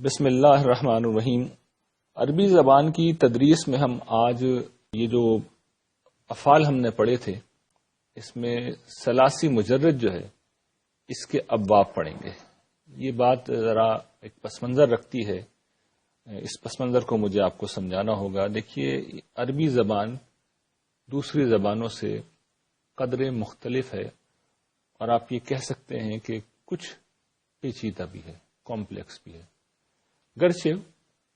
بسم اللہ الرحمن الرحیم۔ عربی زبان کی تدریس میں ہم آج یہ جو افعال ہم نے پڑھے تھے اس میں ثلاثی مجرد جو ہے اس کے ابواب پڑھیں گے۔ یہ بات ذرا ایک پس منظر رکھتی ہے، اس پس منظر کو مجھے آپ کو سمجھانا ہوگا۔ دیکھیے، عربی زبان دوسری زبانوں سے قدرے مختلف ہے، اور آپ یہ کہہ سکتے ہیں کہ کچھ پیچیدہ بھی ہے، کمپلیکس بھی ہے، گرچہ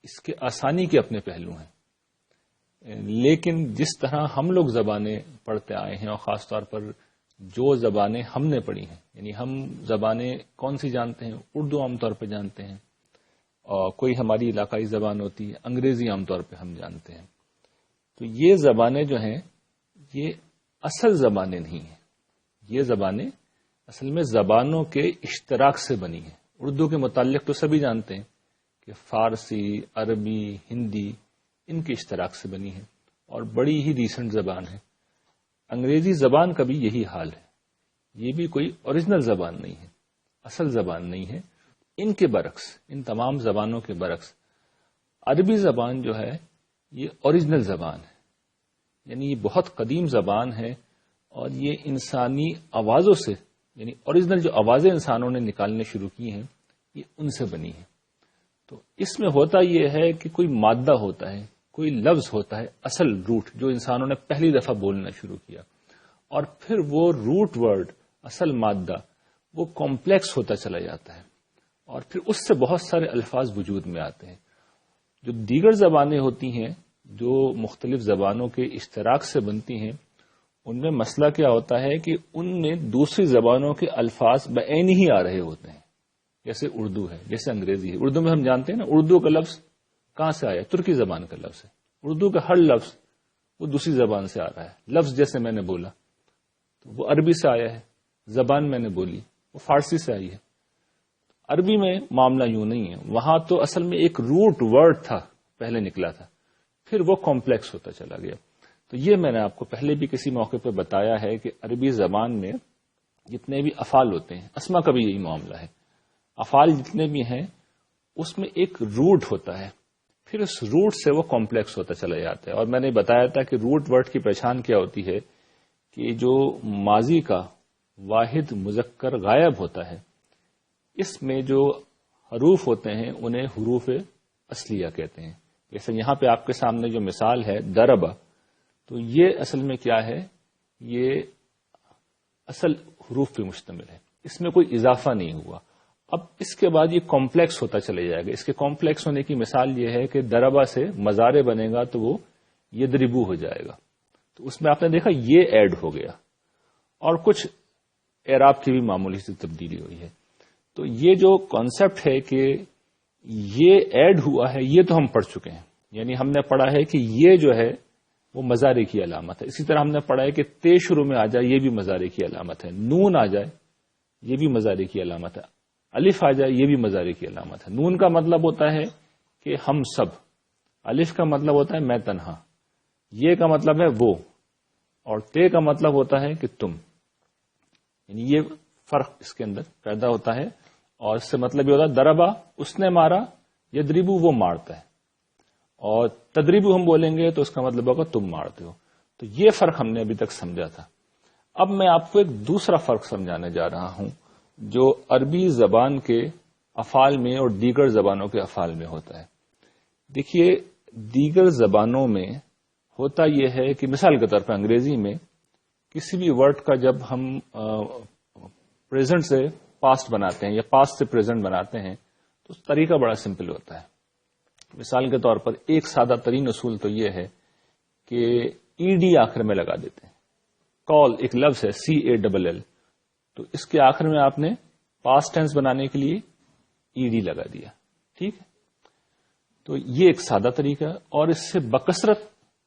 اس کے آسانی کے اپنے پہلو ہیں، لیکن جس طرح ہم لوگ زبانیں پڑھتے آئے ہیں، اور خاص طور پر جو زبانیں ہم نے پڑھی ہیں، یعنی ہم زبانیں کون سی جانتے ہیں؟ اردو عام طور پہ جانتے ہیں، اور کوئی ہماری علاقائی زبان ہوتی ہے، انگریزی عام طور پہ ہم جانتے ہیں۔ تو یہ زبانیں جو ہیں یہ اصل زبانیں نہیں ہیں، یہ زبانیں اصل میں زبانوں کے اشتراک سے بنی ہیں۔ اردو کے متعلق تو سبھی جانتے ہیں کہ فارسی، عربی، ہندی ان کے اشتراک سے بنی ہے اور بڑی ہی ریسنٹ زبان ہے۔ انگریزی زبان کا بھی یہی حال ہے، یہ بھی کوئی اوریجنل زبان نہیں ہے، اصل زبان نہیں ہے۔ ان کے برعکس، ان تمام زبانوں کے برعکس عربی زبان جو ہے یہ اوریجنل زبان ہے، یعنی یہ بہت قدیم زبان ہے، اور یہ انسانی آوازوں سے، یعنی اوریجنل جو آوازیں انسانوں نے نکالنے شروع کی ہیں یہ ان سے بنی ہے۔ تو اس میں ہوتا یہ ہے کہ کوئی مادہ ہوتا ہے، کوئی لفظ ہوتا ہے، اصل روٹ جو انسانوں نے پہلی دفعہ بولنا شروع کیا، اور پھر وہ روٹ ورڈ، اصل مادہ، وہ کمپلیکس ہوتا چلا جاتا ہے، اور پھر اس سے بہت سارے الفاظ وجود میں آتے ہیں۔ جو دیگر زبانیں ہوتی ہیں جو مختلف زبانوں کے اشتراک سے بنتی ہیں، ان میں مسئلہ کیا ہوتا ہے کہ ان میں دوسری زبانوں کے الفاظ بعین ہی آ رہے ہوتے ہیں، جیسے اردو ہے، جیسے انگریزی ہے۔ اردو میں ہم جانتے ہیں نا، اردو کا لفظ کہاں سے آیا؟ ترکی زبان کا لفظ ہے۔ اردو کا ہر لفظ وہ دوسری زبان سے آ رہا ہے۔ لفظ جیسے میں نے بولا تو وہ عربی سے آیا ہے، زبان میں نے بولی وہ فارسی سے آئی ہے۔ عربی میں معاملہ یوں نہیں ہے، وہاں تو اصل میں ایک روٹ ورڈ تھا، پہلے نکلا تھا، پھر وہ کمپلیکس ہوتا چلا گیا۔ تو یہ میں نے آپ کو پہلے بھی کسی موقع پہ بتایا ہے کہ عربی زبان میں جتنے بھی افعال ہوتے ہیں، اسما کا بھی یہی معاملہ ہے، افعال جتنے بھی ہیں اس میں ایک روٹ ہوتا ہے، پھر اس روٹ سے وہ کمپلیکس ہوتا چلا جاتا ہے۔ اور میں نے بتایا تھا کہ روٹ ورڈ کی پہچان کیا ہوتی ہے کہ جو ماضی کا واحد مذکر غائب ہوتا ہے، اس میں جو حروف ہوتے ہیں انہیں حروف اصلیہ کہتے ہیں۔ جیسے یہاں پہ آپ کے سامنے جو مثال ہے دربا، تو یہ اصل میں کیا ہے؟ یہ اصل حروف پہ مشتمل ہے، اس میں کوئی اضافہ نہیں ہوا۔ اب اس کے بعد یہ کمپلیکس ہوتا چلے جائے گا۔ اس کے کمپلیکس ہونے کی مثال یہ ہے کہ دربا سے مزارے بنے گا تو وہ یدربو ہو جائے گا، تو اس میں آپ نے دیکھا یہ ایڈ ہو گیا، اور کچھ اعراب کی بھی معمولی سی تبدیلی ہوئی ہے۔ تو یہ جو کانسیپٹ ہے کہ یہ ایڈ ہوا ہے، یہ تو ہم پڑھ چکے ہیں، یعنی ہم نے پڑھا ہے کہ یہ جو ہے وہ مضارع کی علامت ہے۔ اسی طرح ہم نے پڑھا ہے کہ تے شروع میں آ جائے یہ بھی مضارع کی علامت ہے، نون آ جائے یہ بھی مضارع کی علامت ہے، الف آ جائے یہ بھی مضارع کی علامت ہے۔ نون کا مطلب ہوتا ہے کہ ہم سب، الف کا مطلب ہوتا ہے میں تنہا، یہ کا مطلب ہے وہ، اور تے کا مطلب ہوتا ہے کہ تم، یعنی یہ فرق اس کے اندر پیدا ہوتا ہے۔ اور اس سے مطلب یہ ہوتا ہے دربا اس نے مارا، یدربو وہ مارتا ہے، اور تدریبو ہم بولیں گے تو اس کا مطلب ہوگا تم مارتے ہو۔ تو یہ فرق ہم نے ابھی تک سمجھا تھا۔ اب میں آپ کو ایک دوسرا فرق سمجھانے جا رہا ہوں جو عربی زبان کے افعال میں اور دیگر زبانوں کے افعال میں ہوتا ہے۔ دیکھیے، دیگر زبانوں میں ہوتا یہ ہے کہ مثال کے طور پر انگریزی میں کسی بھی ورڈ کا جب ہم پریزنٹ سے پاسٹ بناتے ہیں یا پاسٹ سے پریزنٹ بناتے ہیں تو طریقہ بڑا سمپل ہوتا ہے۔ مثال کے طور پر ایک سادہ ترین اصول تو یہ ہے کہ ای ڈی آخر میں لگا دیتے ہیں۔ کال ایک لفظ ہے CALL، تو اس کے آخر میں آپ نے پاسٹ ٹینس بنانے کے لیے ای ڈی لگا دیا، ٹھیک ہے؟ تو یہ ایک سادہ طریقہ، اور اس سے بکثرت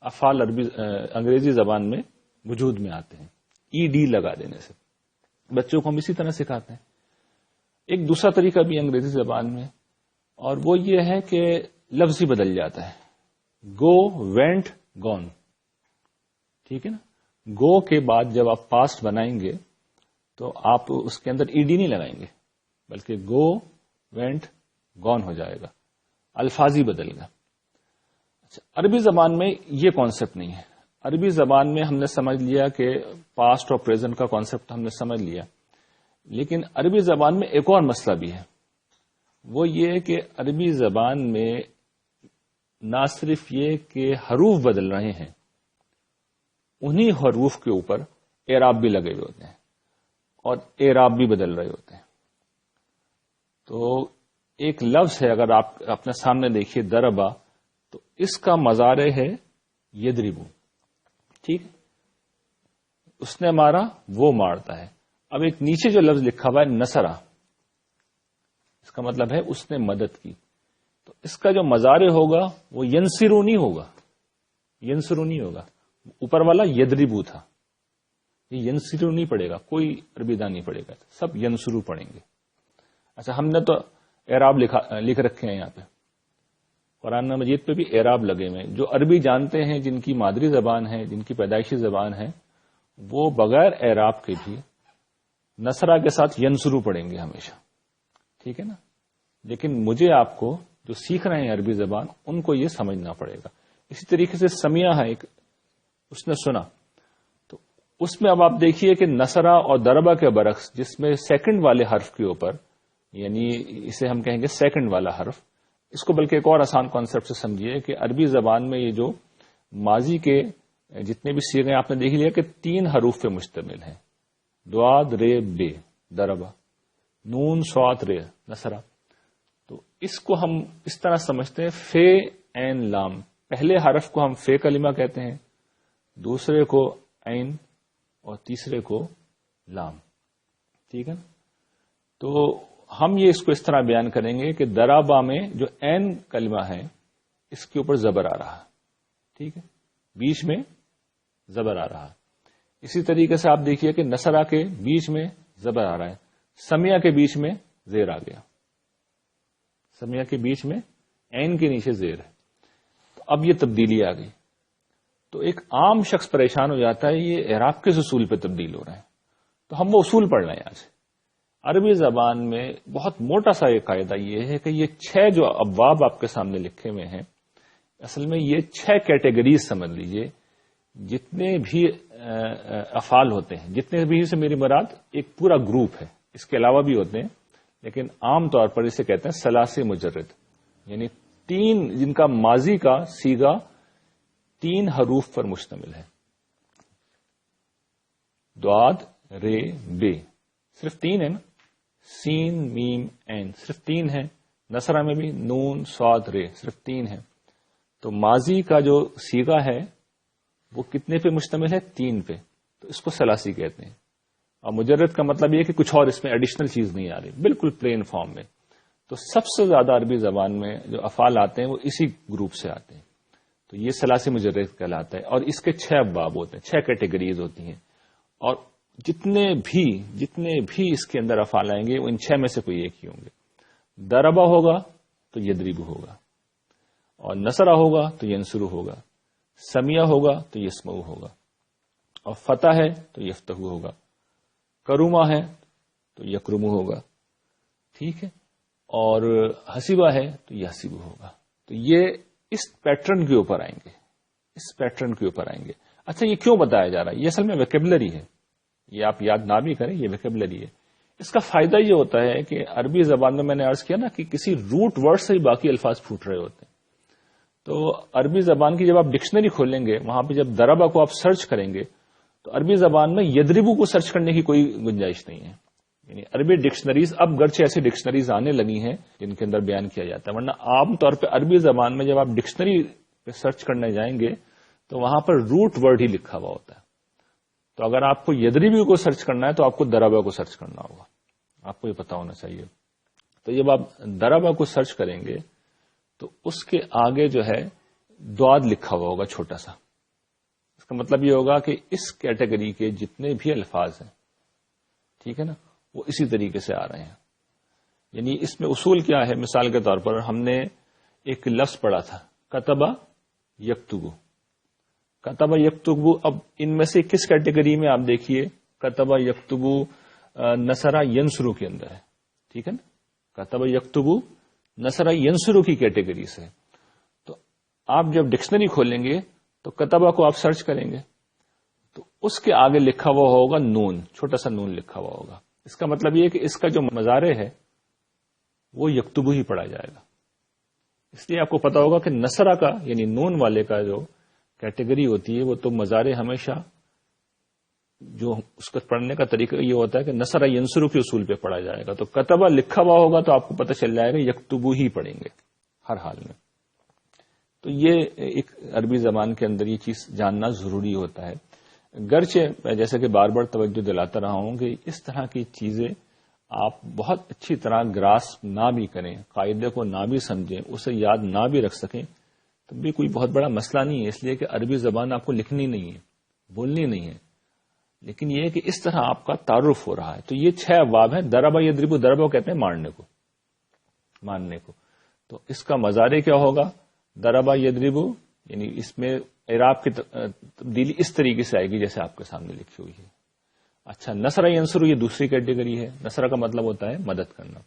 افعال انگریزی زبان میں وجود میں آتے ہیں ای ڈی لگا دینے سے۔ بچوں کو ہم اسی طرح سکھاتے ہیں۔ ایک دوسرا طریقہ بھی انگریزی زبان میں، اور وہ یہ ہے کہ لفظ ہی بدل جاتا ہے، گو، وینٹ، گون، ٹھیک ہے نا؟ گو کے بعد جب آپ پاسٹ بنائیں گے تو آپ اس کے اندر ای ڈی نہیں لگائیں گے، بلکہ گو، وینٹ، گون ہو جائے گا۔ الفاظی بدل گئے. اچھا، عربی زبان میں یہ کانسیپٹ نہیں ہے. عربی زبان میں ہم نے سمجھ لیا کہ پاسٹ اور پریزنٹ کا کانسیپٹ ہم نے سمجھ لیا، لیکن عربی زبان میں ایک اور مسئلہ بھی ہے. وہ یہ کہ عربی زبان میں نہ صرف یہ کہ حروف بدل رہے ہیں، انہی حروف کے اوپر اعراب بھی لگے ہوئے ہوتے ہیں اور اعراب بھی بدل رہے ہوتے ہیں. تو ایک لفظ ہے، اگر آپ اپنے سامنے دیکھیے دربا، تو اس کا مضارع ہے یدربو. ٹھیک، اس نے مارا، وہ مارتا ہے. اب ایک نیچے جو لفظ لکھا ہوا ہے نصرہ، اس کا مطلب ہے اس نے مدد کی. تو اس کا جو مضارع ہوگا وہ ینصرو نہیں ہوگا، ینصرو نہیں ہوگا. اوپر والا یدربو تھا، یہ ینصرو نہیں پڑے گا، کوئی عربی دان نہیں پڑے گا، سب ینصرو پڑھیں گے. اچھا، ہم نے تو اعراب لکھ رکھے ہیں یہاں پہ، قرآن مجید پہ بھی اعراب لگے ہوئے ہیں. جو عربی جانتے ہیں، جن کی مادری زبان ہے، جن کی پیدائشی زبان ہے، وہ بغیر اعراب کے بھی نصرہ کے ساتھ ینصرو پڑھیں گے ہمیشہ. ٹھیک ہے نا؟ لیکن مجھے آپ کو جو سیکھ رہے ہیں عربی زبان، ان کو یہ سمجھنا پڑے گا. اسی طریقے سے سمیہ ہے ایک، اس نے سنا، تو اس میں اب آپ دیکھیے کہ نصرہ اور دربہ کے برعکس، جس میں سیکنڈ والے حرف کے اوپر، یعنی اسے ہم کہیں گے سیکنڈ والا حرف، اس کو بلکہ ایک اور آسان کانسیپٹ سے سمجھیے کہ عربی زبان میں یہ جو ماضی کے جتنے بھی صیغے آپ نے دیکھ لیا کہ 3 حروف پہ مشتمل ہیں، دعاد رے بے دربہ، نون صاد رے نصرہ. تو اس کو ہم اس طرح سمجھتے ہیں فے عین لام. پہلے حرف کو ہم فے کلمہ کہتے ہیں، دوسرے کو عین اور تیسرے کو لام. ٹھیک ہے، تو ہم یہ اس کو اس طرح بیان کریں گے کہ درابا میں جو عین کلمہ ہے اس کے اوپر زبر آ رہا. ٹھیک ہے، بیچ میں زبر آ رہا. اسی طریقے سے آپ دیکھیے کہ نصرہ کے بیچ میں زبر آ رہا ہے، سمیہ کے بیچ میں زیر آ گیا، سمیہ کے بیچ میں عین کے نیچے زیر ہے. تو اب یہ تبدیلی آ گئی. تو ایک عام شخص پریشان ہو جاتا ہے، یہ اعراب کس اصول پہ تبدیل ہو رہے ہیں. تو ہم وہ اصول پڑھ رہے ہیں آج. عربی زبان میں بہت موٹا سا ایک قاعدہ یہ ہے کہ یہ 6 جو ابواب آپ کے سامنے لکھے ہوئے ہیں، اصل میں یہ 6 کیٹیگریز سمجھ لیجئے. جتنے بھی افعال ہوتے ہیں، جتنے بھی سے میری مراد ایک پورا گروپ ہے، اس کے علاوہ بھی ہوتے ہیں، لیکن عام طور پر اسے کہتے ہیں ثلاثی مجرد، یعنی 3 جن کا ماضی کا صیغہ 3 حروف پر مشتمل ہے. دعاد رے بے، صرف 3 ہے نا، سین میم عین صرف 3 ہے. نصرہ میں بھی نون صاد رے صرف 3 ہے. تو ماضی کا جو صیغہ ہے وہ کتنے پہ مشتمل ہے؟ 3 پہ. تو اس کو ثلاثی کہتے ہیں. اور مجرد کا مطلب یہ کہ کچھ اور اس میں ایڈیشنل چیز نہیں آ رہی، بالکل پلین فارم میں. تو سب سے زیادہ عربی زبان میں جو افعال آتے ہیں وہ اسی گروپ سے آتے ہیں. تو یہ ثلاثی مجرد کہلاتا ہے. اور اس کے 6 ابواب ہوتے ہیں، 6 کیٹیگریز ہوتی ہیں. اور جتنے بھی اس کے اندر افعال آئیں گے وہ ان 6 میں سے کوئی ایک ہی ہوں گے. دربہ ہوگا تو یدربو ہوگا، اور نصرہ ہوگا تو ینصرو ہوگا، سمیہ ہوگا تو یسمعو ہوگا، اور فتح ہے تو یفتحو ہوگا، کروما ہے تو یکرمو ہوگا. ٹھیک ہے، اور حسیبہ ہے تو یحسبو ہوگا. تو یہ اس پیٹرن کے اوپر آئیں گے، اس پیٹرن کے اوپر آئیں گے. اچھا، یہ کیوں بتایا جا رہا ہے؟ یہ اصل میں ویکیبلری ہے، یہ آپ یاد نہ بھی کریں، یہ ویکیبلری ہے. اس کا فائدہ یہ ہوتا ہے کہ عربی زبان میں نے عرض کیا نا کہ کسی روٹ ورڈ سے ہی باقی الفاظ پھوٹ رہے ہوتے ہیں. تو عربی زبان کی جب آپ ڈکشنری کھولیں گے، وہاں پہ جب دربہ کو آپ سرچ کریں گے تو عربی زبان میں یدربو کو سرچ کرنے کی کوئی گنجائش نہیں ہے. یعنی عربی ڈکشنریز اب گرچہ ایسی ڈکشنریز آنے لگی ہیں جن کے اندر بیان کیا جاتا ہے، ورنہ عام طور پہ عربی زبان میں جب آپ ڈکشنری پہ سرچ کرنے جائیں گے تو وہاں پر روٹ ورڈ ہی لکھا ہوا ہوتا ہے. تو اگر آپ کو یدربو کو سرچ کرنا ہے تو آپ کو دربہ کو سرچ کرنا ہوگا، آپ کو یہ پتا ہونا چاہیے. تو جب آپ دربہ کو سرچ کریں گے تو اس کے آگے جو ہے دعاد لکھا ہوا ہوگا چھوٹا سا. اس کا مطلب یہ ہوگا کہ اس کیٹیگری کے جتنے بھی الفاظ ہیں، ٹھیک ہے نا، وہ اسی طریقے سے آ رہے ہیں. یعنی اس میں اصول کیا ہے؟ مثال کے طور پر ہم نے ایک لفظ پڑھا تھا کتبہ یکتبو. کتبہ یکتبو، اب ان میں سے کس کیٹیگری میں آپ دیکھیے کتبہ یکتبو نصرہ ینصرو کے اندر ہے. ٹھیک ہے نا، کتبہ یکتبو نصر ینصرو کی کیٹیگری سے. تو آپ جب ڈکشنری کھولیں گے تو کتبہ کو آپ سرچ کریں گے تو اس کے آگے لکھا ہوا ہوگا نون، چھوٹا سا نون لکھا ہوا ہوگا. اس کا مطلب یہ ہے کہ اس کا جو مضارع ہے وہ یکتبو ہی پڑھا جائے گا. اس لیے آپ کو پتا ہوگا کہ نصرہ کا یعنی نون والے کا جو کیٹیگری ہوتی ہے وہ تو مضارع ہمیشہ جو اس کا پڑھنے کا طریقہ یہ ہوتا ہے کہ نصر ینصرو کے اصول پہ پڑھا جائے گا. تو کتبہ لکھا ہوا ہوگا تو آپ کو پتہ چل جائے گا یکتبو ہی پڑھیں گے ہر حال میں. تو یہ ایک عربی زبان کے اندر یہ چیز جاننا ضروری ہوتا ہے. گرچہ جیسے کہ بار بار توجہ دلاتا رہا ہوں کہ اس طرح کی چیزیں آپ بہت اچھی طرح گراسپ نہ بھی کریں، قاعدے کو نہ بھی سمجھیں، اسے یاد نہ بھی رکھ سکیں تو بھی کوئی بہت بڑا مسئلہ نہیں ہے. اس لیے کہ عربی زبان آپ کو لکھنی نہیں ہے، بولنی نہیں ہے، لیکن یہ ہے کہ اس طرح آپ کا تعارف ہو رہا ہے. تو یہ 6 ابواب ہیں. دربا یضربو، دربا کہتے ہیں مارنے کو. تو اس کا مضارع کیا ہوگا؟ دربا یضربو، یعنی اس میں اعراب کی تبدیلی اس طریقے سے آئے گی جیسے آپ کے سامنے لکھی ہوئی ہے. اچھا، نصر ینصرو یہ دوسری کیٹیگری ہے. نصر کا مطلب ہوتا ہے مدد کرنا.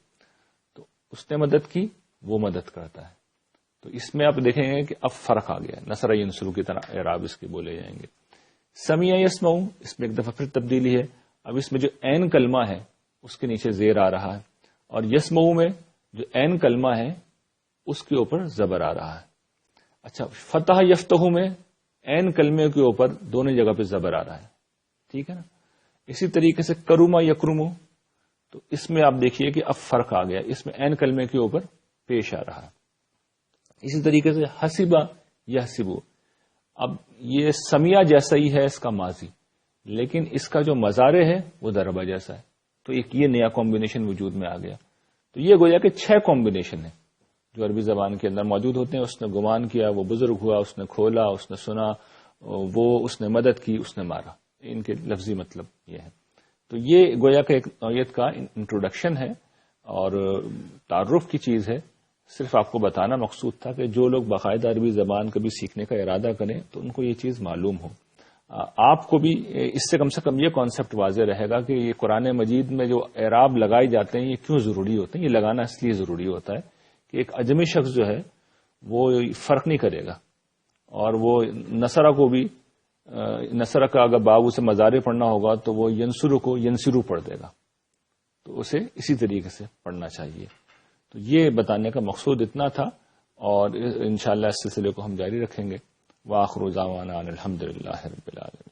تو اس نے مدد کی، وہ مدد کرتا ہے. تو اس میں آپ دیکھیں گے کہ اب فرق آ گیا. نصر ینصرو کی طرح اعراب اس کے بولے جائیں گے. سمیع یسمعو، اس میں ایک دفعہ پھر تبدیلی ہے. اب اس میں جو عین کلمہ ہے اس کے نیچے زیر آ رہا ہے، اور یسمعو میں جو عین کلمہ ہے اس کے اوپر زبر آ رہا ہے. اچھا، فتح یفتح میں عین کلمے کے اوپر دونوں جگہ پہ زبر آ رہا ہے. ٹھیک ہے نا. اسی طریقے سے کرما یکرمو، تو اس میں آپ دیکھیے کہ اب فرق آ گیا. اس میں عین کلمے کے اوپر پیش آ رہا ہے. اسی طریقے سے حسبہ یحسبو، اب یہ سمیع جیسا ہی ہے اس کا ماضی، لیکن اس کا جو مضارع ہے وہ دربہ جیسا ہے. تو ایک یہ نیا کمبینیشن وجود میں آ گیا. تو یہ گویا کہ 6 کمبینیشن ہیں جو عربی زبان کے اندر موجود ہوتے ہیں. اس نے گمان کیا، وہ بزرگ ہوا، اس نے کھولا، اس نے سنا، اس نے مدد کی، اس نے مارا. ان کے لفظی مطلب یہ ہے. تو یہ گویا کہ ایک نوعیت کا انٹروڈکشن ہے اور تعارف کی چیز ہے. صرف آپ کو بتانا مقصود تھا کہ جو لوگ باقاعدہ عربی زبان کبھی سیکھنے کا ارادہ کریں تو ان کو یہ چیز معلوم ہو. آپ کو بھی اس سے کم یہ کانسیپٹ واضح رہے گا کہ یہ قرآن مجید میں جو اعراب لگائے جاتے ہیں یہ کیوں ضروری ہوتے ہیں. یہ لگانا اس لیے ضروری ہوتا ہے کہ ایک اجمی شخص جو ہے وہ فرق نہیں کرے گا، اور وہ نصرہ کو بھی، نصرہ کا اگر باب اسے مضارع پڑھنا ہوگا تو وہ ینصرو کو ینصرو پڑھ دے گا. تو اسے اسی طریقے سے پڑھنا چاہیے. تو یہ بتانے کا مقصود اتنا تھا، اور انشاءاللہ اس سلسلے کو ہم جاری رکھیں گے. وآخر دعوانا ان الحمدللہ رب العالمین.